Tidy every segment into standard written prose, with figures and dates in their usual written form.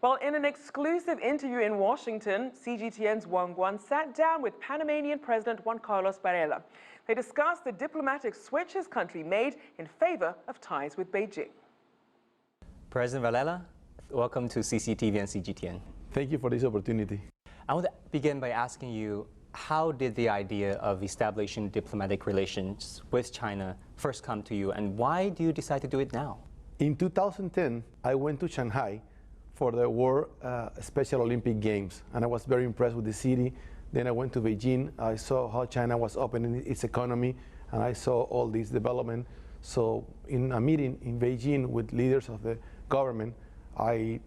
Well, in an exclusive interview in Washington, CGTN's Guan sat down with Panamanian President Juan Carlos Varela. They discussed the diplomatic switch his country made in favor of ties with Beijing. President Varela, welcome to CCTV and CGTN. Thank you for this opportunity. I want to begin by asking you, how did the idea of establishing diplomatic relations with China first come to you, and why do you decide to do it now? In 2010, I went to Shanghai for the World Special Olympic Games, and I was very impressed with the city. Then I went to Beijing. I saw how China was opening its economy, and I saw all this development. So in a meeting in Beijing with leaders of the government, I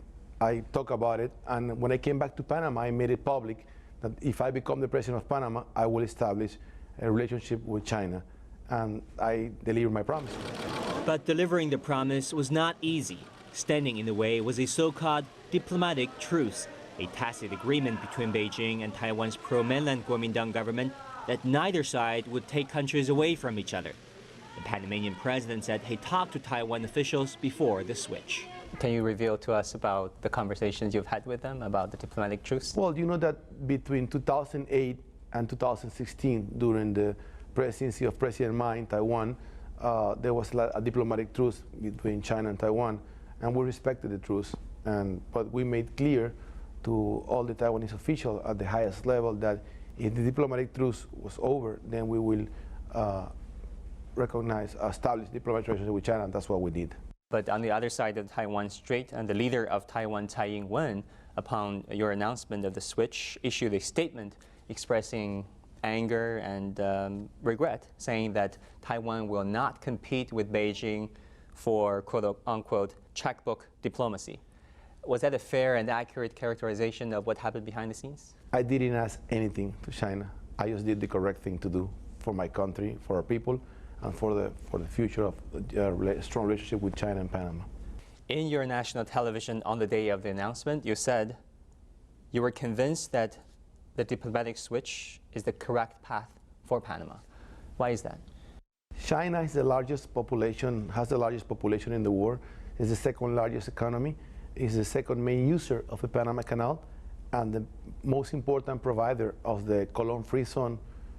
talked about it, and when I came back to Panama, I made it public that if I become the president of Panama, I will establish a relationship with China, and I delivered my promise. But delivering the promise was not easy. Standing in the way was a so-called diplomatic truce, a tacit agreement between Beijing and Taiwan's pro-mainland Kuomintang government that neither side would take countries away from each other. The Panamanian president said he talked to Taiwan officials before the switch. Can you reveal to us about the conversations you've had with them about the diplomatic truce? Well, you know that between 2008 and 2016, during the presidency of President Ma in Taiwan, there was a diplomatic truce between China and Taiwan, and we respected the truce. But we made clear to all the Taiwanese officials at the highest level that if the diplomatic truce was over, then we will establish diplomatic relations with China, and that's what we did. But on the other side of the Taiwan Strait, and the leader of Taiwan, Tsai Ing-wen, upon your announcement of the switch, issued a statement expressing anger and regret, saying that Taiwan will not compete with Beijing for quote-unquote checkbook diplomacy. Was that a fair and accurate characterization of what happened behind the scenes? I didn't ask anything to China. I just did the correct thing to do for my country, for our people, and for the future of a strong relationship with China and Panama. In your national television on the day of the announcement, you said you were convinced that the diplomatic switch is the correct path for Panama. Why is that? China is the largest population, has the largest population in the world, is the second largest economy, is the second main user of the Panama Canal, and the most important provider of the Colón Free Zone,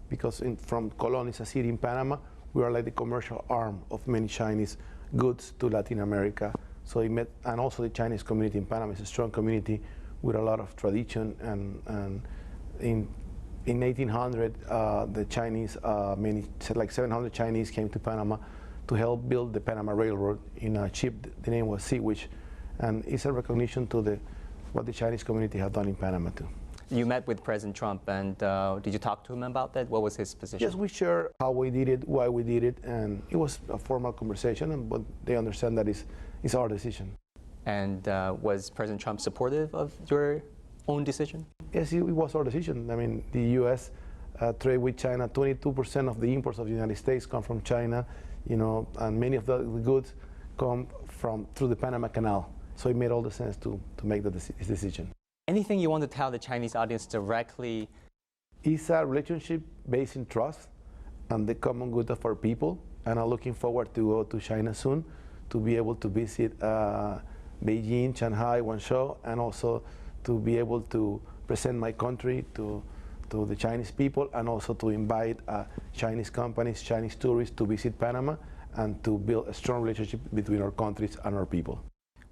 because from Colón is a city in Panama. We are like the commercial arm of many Chinese goods to Latin America. So and also the Chinese community in Panama is a strong community with a lot of tradition. And in 1800, the Chinese, like 700 Chinese came to Panama to help build the Panama Railroad in a ship. The name was Sea Witch, and it's a recognition to what the Chinese community have done in Panama too. You met with President Trump, and did you talk to him about that? What was his position? Yes, we share how we did it, why we did it, and it was a formal conversation, but they understand that it's our decision. And was President Trump supportive of your own decision? Yes, it was our decision. I mean, the U.S. trade with China, 22% of the imports of the United States come from China, you know, and many of the goods come through the Panama Canal. So it made all the sense to make this decision. Anything you want to tell the Chinese audience directly? It's a relationship based in trust and the common good of our people, and I'm looking forward to go to China soon to be able to visit Beijing, Shanghai, Guangzhou, and also to be able to present my country to the Chinese people, and also to invite Chinese companies, Chinese tourists to visit Panama, and to build a strong relationship between our countries and our people.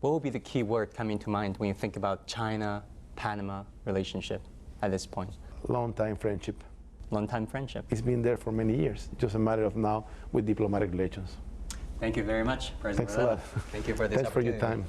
What would be the key word coming to mind when you think about China-Panama relationship at this point? Long-time friendship. Long-time friendship. It's been there for many years. It's just a matter of now with diplomatic relations. Thank you very much, President Thanks a lot. Thank you for this opportunity. Thanks for your time.